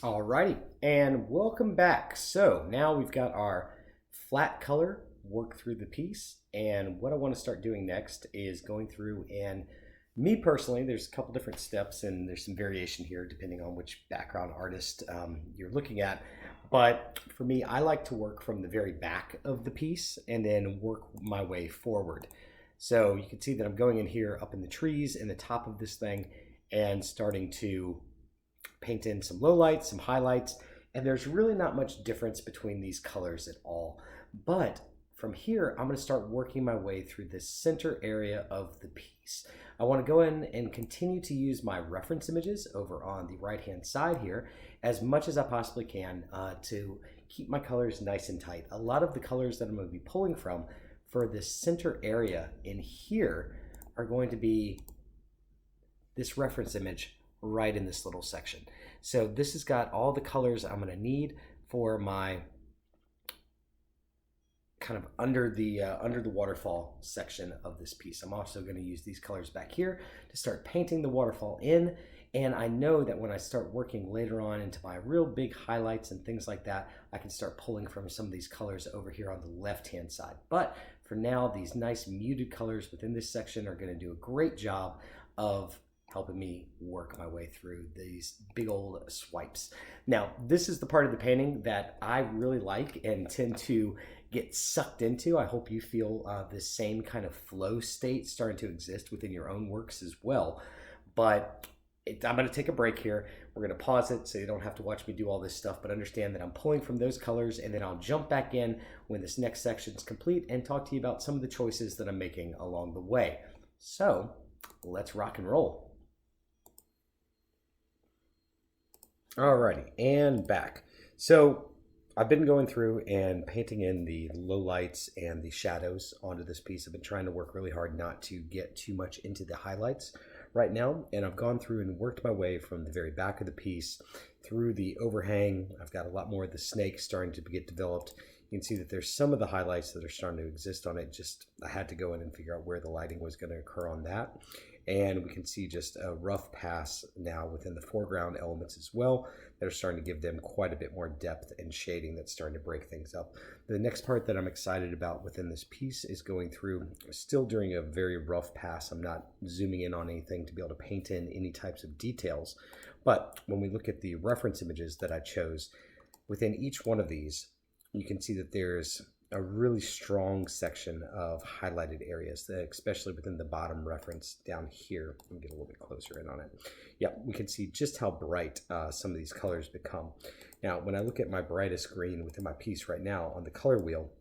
Alrighty, and welcome back. So now we've got our flat color work through the piece, and what I want to start doing next is going through and me personally, there's a couple different steps and there's some variation here depending on which background artist you're looking at. But for me, I like to work from the very back of the piece and then work my way forward. So you can see that I'm going in here up in the trees in the top of this thing and starting to paint in some lowlights, some highlights, and there's really not much difference between these colors at all. But from here, I'm going to start working my way through this center area of the piece. I want to go in and continue to use my reference images over on the right-hand side here as much as I possibly can to keep my colors nice and tight. A lot of the colors that I'm going to be pulling from for this center area in here are going to be this reference image right in this little section. So this has got all the colors I'm going to need for my kind of under the waterfall section of this piece. I'm also going to use these colors back here to start painting the waterfall in. And I know that when I start working later on into my real big highlights and things like that, I can start pulling from some of these colors over here on the left-hand side. But for now, these nice muted colors within this section are going to do a great job of helping me work my way through these big old swipes. Now, this is the part of the painting that I really like and tend to get sucked into. I hope you feel the same kind of flow state starting to exist within your own works as well. But I'm going to take a break here. We're going to pause it so you don't have to watch me do all this stuff, but understand that I'm pulling from those colors, and then I'll jump back in when this next section is complete and talk to you about some of the choices that I'm making along the way. So let's rock and roll. Alrighty, and back. So I've been going through and painting in the lowlights and the shadows onto this piece. I've been trying to work really hard not to get too much into the highlights right now, and I've gone through and worked my way from the very back of the piece through the overhang. I've got a lot more of the snake starting to get developed. You can see that there's some of the highlights that are starting to exist on it. Just I had to go in and figure out where the lighting was going to occur on that. And we can see just a rough pass now within the foreground elements as well that are starting to give them quite a bit more depth and shading that's starting to break things up. The next part that I'm excited about within this piece is going through, still during a very rough pass. I'm not zooming in on anything to be able to paint in any types of details. But when we look at the reference images that I chose, within each one of these, you can see that there's a really strong section of highlighted areas, especially within the bottom reference down here. Let me get a little bit closer in on it. Yeah, we can see just how bright some of these colors become. Now, when I look at my brightest green within my piece right now on the color wheel,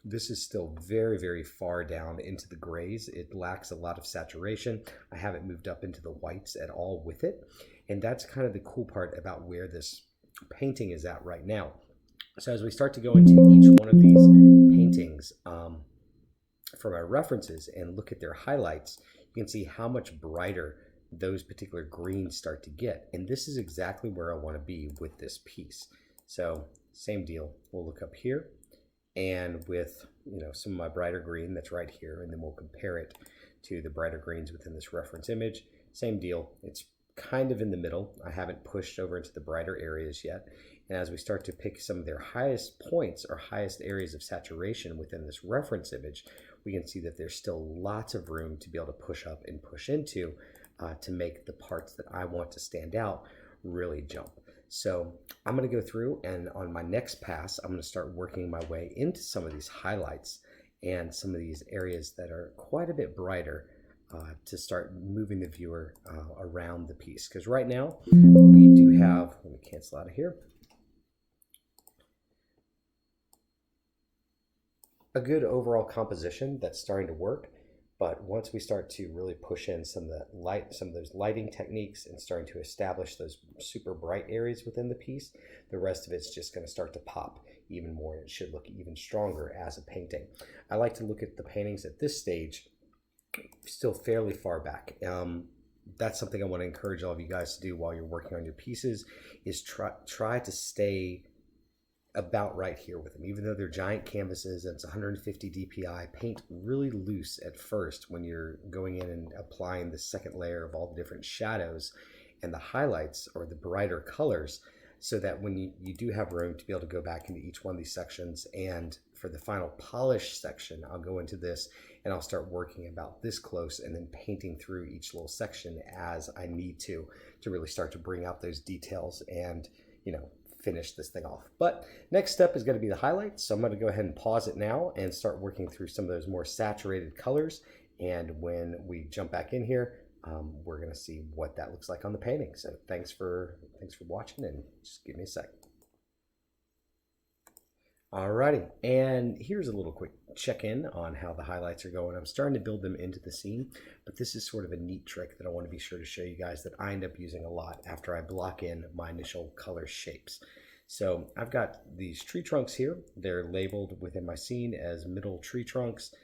this is still very, very far down into the grays. It lacks a lot of saturation. I haven't moved up into the whites at all with it. And that's kind of the cool part about where this painting is at right now. So as we start to go into each one of these paintings from our references and look at their highlights, you can see how much brighter those particular greens start to get. And this is exactly where I want to be with this piece. So same deal. We'll look up here and with some of my brighter green that's right here, and then we'll compare it to the brighter greens within this reference image. Same deal. It's kind of in the middle. I haven't pushed over into the brighter areas yet. And as we start to pick some of their highest points or highest areas of saturation within this reference image, we can see that there's still lots of room to be able to push up and push into to make the parts that I want to stand out really jump. So I'm going to go through, and on my next pass, I'm going to start working my way into some of these highlights and some of these areas that are quite a bit brighter to start moving the viewer around the piece. Because right now we do have, let me cancel out of here, a good overall composition that's starting to work. But once we start to really push in some of those lighting techniques and starting to establish those super bright areas within the piece, the rest of it's just going to start to pop even more. It should look even stronger as a painting. I like to look at the paintings at this stage still fairly far back. That's something I want to encourage all of you guys to do while you're working on your pieces, is try to stay about right here with them. Even though they're giant canvases and it's 150 DPI, paint really loose at first when you're going in and applying the second layer of all the different shadows and the highlights or the brighter colors. so that when you do have room to be able to go back into each one of these sections. And for the final polish section, I'll go into this and I'll start working about this close and then painting through each little section as I need to really start to bring out those details and, finish this thing off. But next step is going to be the highlights. So I'm going to go ahead and pause it now and start working through some of those more saturated colors. And when we jump back in here, we're going to see what that looks like on the painting. So thanks for watching, and just give me a sec. Alrighty, and here's a little quick check-in on how the highlights are going. I'm starting to build them into the scene, but this is sort of a neat trick that I want to be sure to show you guys that I end up using a lot after I block in my initial color shapes. So I've got these tree trunks here. They're labeled within my scene as middle tree trunks,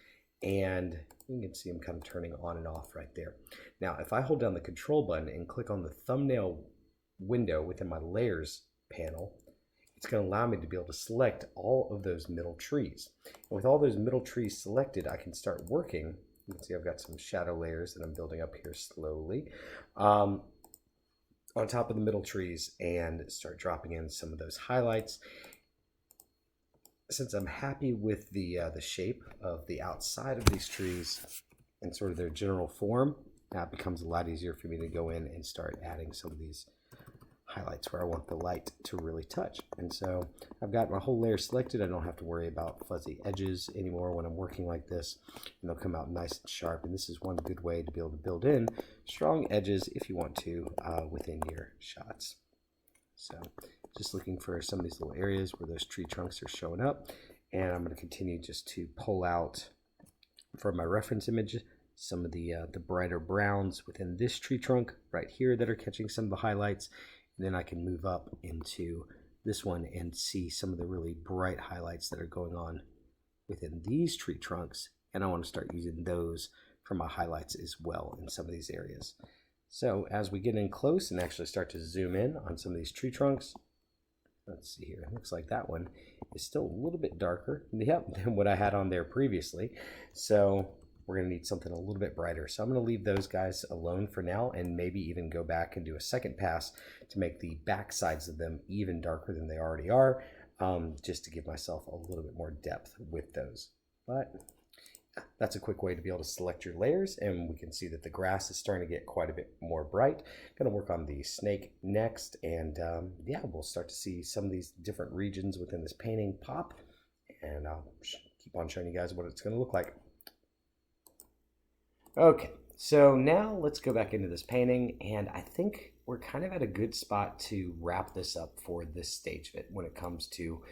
and you can see them kind of turning on and off right there. Now, if I hold down the control button and click on the thumbnail window within my layers panel, it's going to allow me to be able to select all of those middle trees. And with all those middle trees selected, I can start working. You can see I've got some shadow layers that I'm building up here slowly on top of the middle trees, and start dropping in some of those highlights. Since I'm happy with the shape of the outside of these trees and sort of their general form, now it becomes a lot easier for me to go in and start adding some of these highlights where I want the light to really touch. And so I've got my whole layer selected. I don't have to worry about fuzzy edges anymore when I'm working like this, and they'll come out nice and sharp. And this is one good way to be able to build in strong edges if you want to within your shots. So just looking for some of these little areas where those tree trunks are showing up, and I'm going to continue just to pull out for my reference image some of the brighter browns within this tree trunk right here that are catching some of the highlights. And then I can move up into this one and see some of the really bright highlights that are going on within these tree trunks. And I want to start using those for my highlights as well in some of these areas. So as we get in close and actually start to zoom in on some of these tree trunks, let's see here, it looks like that one is still a little bit darker than what I had on there previously. So we're going to need something a little bit brighter. So I'm going to leave those guys alone for now, and maybe even go back and do a second pass to make the back sides of them even darker than they already are, just to give myself a little bit more depth with those. But that's a quick way to be able to select your layers, and we can see that the grass is starting to get quite a bit more bright. Going to work on the snake next, and yeah, we'll start to see some of these different regions within this painting pop, and I'll keep on showing you guys what it's going to look like. Okay, so now let's go back into this painting, and I think we're kind of at a good spot to wrap this up for this stage of it when it comes to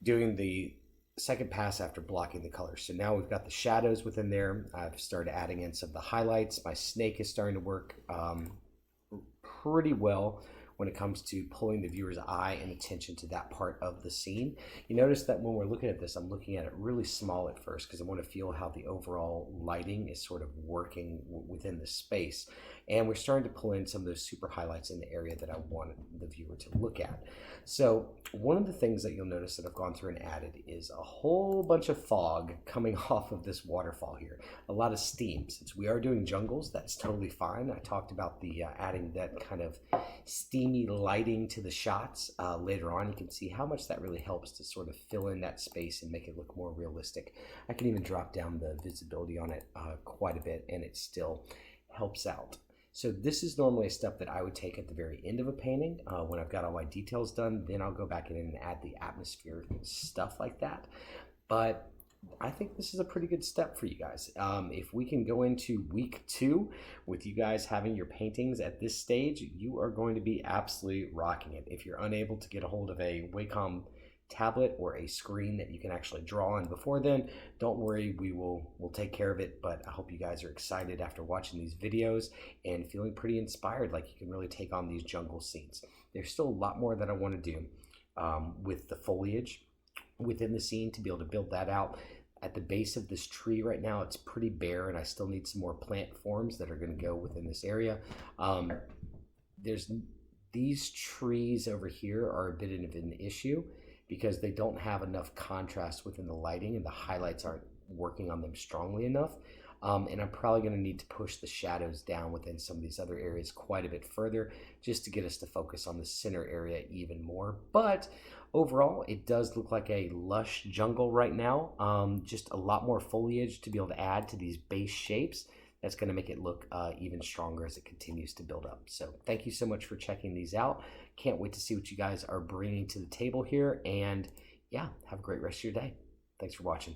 doing the second pass after blocking the colors. So now we've got the shadows within there. I've started adding in some of the highlights. My snake is starting to work pretty well when it comes to pulling the viewer's eye and attention to that part of the scene. You notice that when we're looking at this, I'm looking at it really small at first because I want to feel how the overall lighting is sort of working within the space. And we're starting to pull in some of those super highlights in the area that I want the viewer to look at. So one of the things that you'll notice that I've gone through and added is a whole bunch of fog coming off of this waterfall here. A lot of steam. Since we are doing jungles, that's totally fine. I talked about the adding that kind of steamy lighting to the shots later on. You can see how much that really helps to sort of fill in that space and make it look more realistic. I can even drop down the visibility on it quite a bit, and it still helps out. So this is normally a step that I would take at the very end of a painting when I've got all my details done. Then I'll go back in and add the atmosphere and stuff like that. But I think this is a pretty good step for you guys. If we can go into week 2 with you guys having your paintings at this stage, you are going to be absolutely rocking it. If you're unable to get a hold of a Wacom tablet or a screen that you can actually draw on before then, don't worry, we'll take care of it. But I hope you guys are excited after watching these videos and feeling pretty inspired, like you can really take on these jungle scenes. There's still a lot more that I want to do with the foliage within the scene to be able to build that out. At the base of this tree right now, it's pretty bare, and I still need some more plant forms that are going to go within this area. There's these trees over here are a bit of an issue because they don't have enough contrast within the lighting, and the highlights aren't working on them strongly enough. And I'm probably going to need to push the shadows down within some of these other areas quite a bit further just to get us to focus on the center area even more. But overall, it does look like a lush jungle right now. Just a lot more foliage to be able to add to these base shapes. That's going to make it look even stronger as it continues to build up. So thank you so much for checking these out. Can't wait to see what you guys are bringing to the table here. And yeah, have a great rest of your day. Thanks for watching.